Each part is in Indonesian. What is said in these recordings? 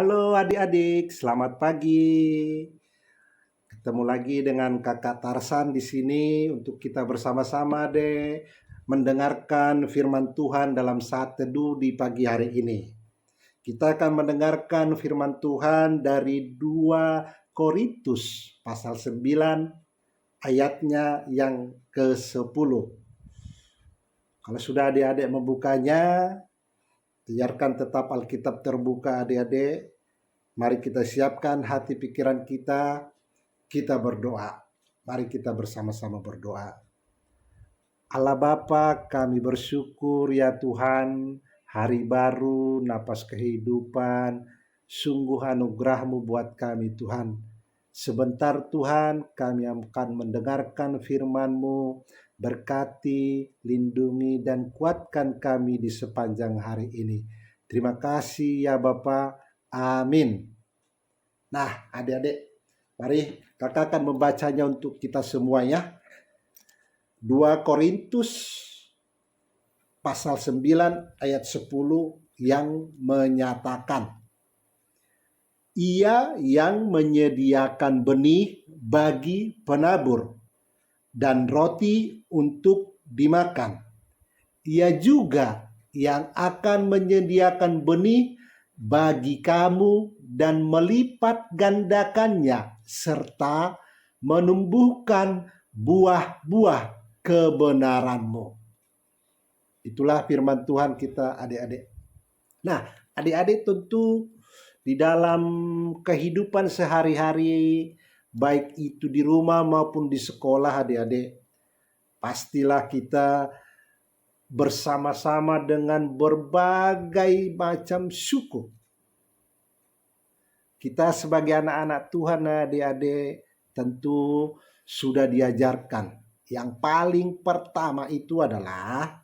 Halo adik-adik, selamat pagi. Ketemu lagi dengan Kakak Tarsan di sini untuk kita bersama-sama deh mendengarkan firman Tuhan dalam saat teduh di pagi hari ini. Kita akan mendengarkan firman Tuhan dari 2 Korintus pasal 9 ayatnya yang ke-10. Kalau sudah adik-adik membukanya, biarkan tetap Alkitab terbuka adik-adik. Mari kita siapkan hati pikiran kita berdoa. Mari kita bersama-sama berdoa. Allah Bapa, kami bersyukur ya Tuhan, hari baru, napas kehidupan, sungguh anugerah-Mu buat kami Tuhan. Sebentar Tuhan, kami akan mendengarkan firman-Mu, berkati, lindungi, dan kuatkan kami di sepanjang hari ini. Terima kasih ya Bapa, amin. Nah adik-adik, mari kakak akan membacanya untuk kita semuanya. 2 Korintus pasal 9 ayat 10 yang menyatakan, Ia yang menyediakan benih bagi penabur dan roti untuk dimakan. Ia juga yang akan menyediakan benih bagi kamu dan melipat gandakannya serta menumbuhkan buah-buah kebenaranmu. Itulah firman Tuhan kita adik-adik. Nah, adik-adik tentu di dalam kehidupan sehari-hari, baik itu di rumah maupun di sekolah adik-adik, pastilah kita bersama-sama dengan berbagai macam suku. Kita sebagai anak-anak Tuhan adik-adik tentu sudah diajarkan. Yang paling pertama itu adalah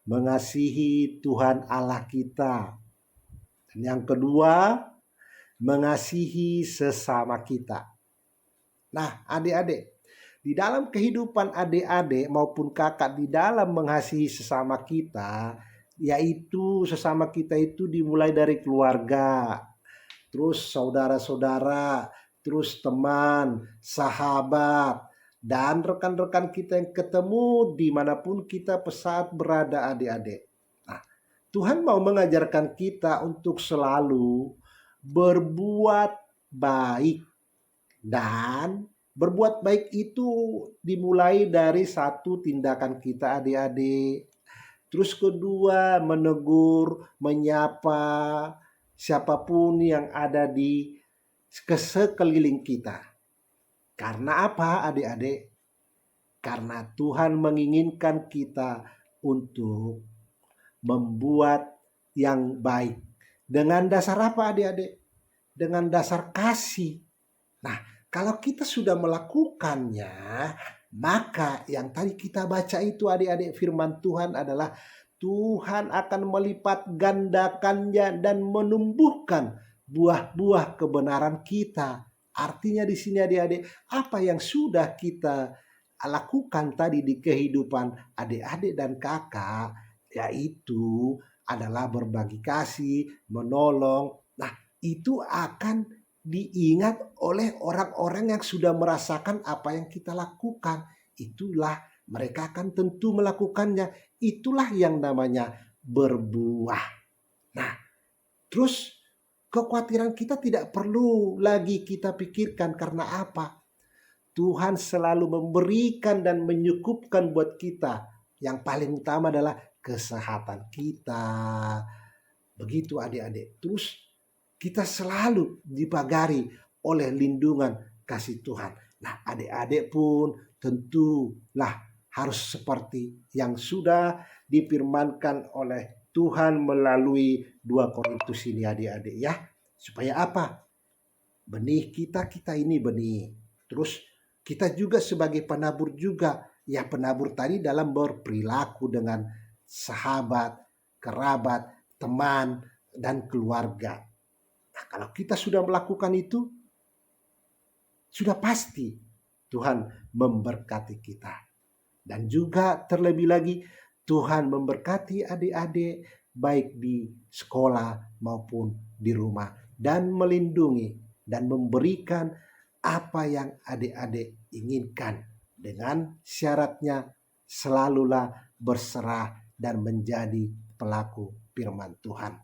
mengasihi Tuhan Allah kita. Dan yang kedua, mengasihi sesama kita. Nah adik-adik, di dalam kehidupan adik-adik maupun kakak di dalam mengasihi sesama kita, yaitu sesama kita itu dimulai dari keluarga, terus saudara-saudara, terus teman, sahabat, dan rekan-rekan kita yang ketemu dimanapun kita saat berada adik-adik. Nah, Tuhan mau mengajarkan kita untuk selalu berbuat baik. Dan berbuat baik itu dimulai dari satu tindakan kita adik-adik. Terus kedua, menegur, menyapa siapapun yang ada di sekeliling kita. Karena apa adik-adik? Karena Tuhan menginginkan kita untuk membuat yang baik. Dengan dasar apa adik-adik? Dengan dasar kasih. Nah, kalau kita sudah melakukannya, maka yang tadi kita baca itu adik-adik firman Tuhan adalah Tuhan akan melipat gandakannya dan menumbuhkan buah-buah kebenaran kita. Artinya di sini adik-adik, apa yang sudah kita lakukan tadi di kehidupan adik-adik dan kakak, yaitu adalah berbagi kasih, menolong. Nah, itu akan diingat oleh orang-orang yang sudah merasakan apa yang kita lakukan. Itulah mereka akan tentu melakukannya. Itulah yang namanya berbuah. Nah, terus kekhawatiran kita tidak perlu lagi kita pikirkan karena apa? Tuhan selalu memberikan dan menyukupkan buat kita. Yang paling utama adalah kesehatan kita. Begitu adik-adik. Terus kita selalu dipagari oleh lindungan kasih Tuhan. Nah adik-adik pun tentulah harus seperti yang sudah difirmankan oleh Tuhan melalui 2 Korintus ini adik-adik ya. Supaya apa? Benih kita ini benih. Terus kita juga sebagai penabur juga. Ya penabur tadi dalam berperilaku dengan sahabat, kerabat, teman, dan keluarga. Nah, kalau kita sudah melakukan itu, sudah pasti Tuhan memberkati kita. Dan juga terlebih lagi Tuhan memberkati adik-adik baik di sekolah maupun di rumah. dan melindungi dan memberikan apa yang adik-adik inginkan. Dengan syaratnya selalulah berserah dan menjadi pelaku firman Tuhan.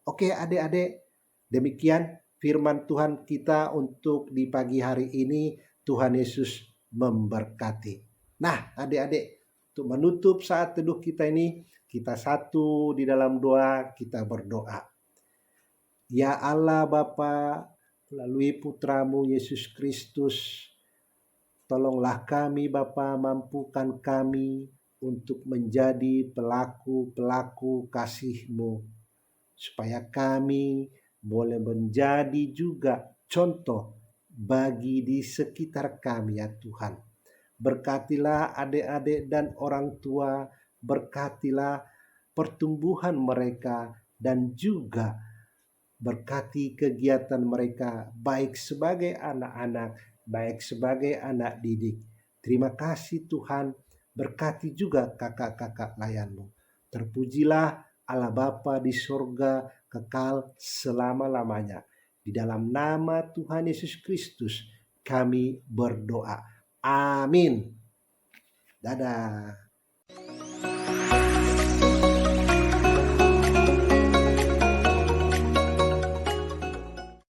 Oke adik-adik, demikian firman Tuhan kita untuk di pagi hari ini. Tuhan Yesus memberkati. Nah adik-adik, untuk menutup saat teduh kita ini, kita satu di dalam doa, kita berdoa. Ya Allah Bapa, melalui putramu Yesus Kristus, tolonglah kami Bapa, mampukan kami untuk menjadi pelaku-pelaku kasih-Mu, supaya kami boleh menjadi juga contoh bagi di sekitar kami ya Tuhan. Berkatilah adik-adik dan orang tua, berkatilah pertumbuhan mereka, dan juga berkati kegiatan mereka baik sebagai anak-anak, baik sebagai anak didik. Terima kasih Tuhan, berkati juga kakak-kakak layan-Mu. Terpujilah Allah Bapa di surga kekal selama-lamanya. Di dalam nama Tuhan Yesus Kristus kami berdoa. Amin. Dadah.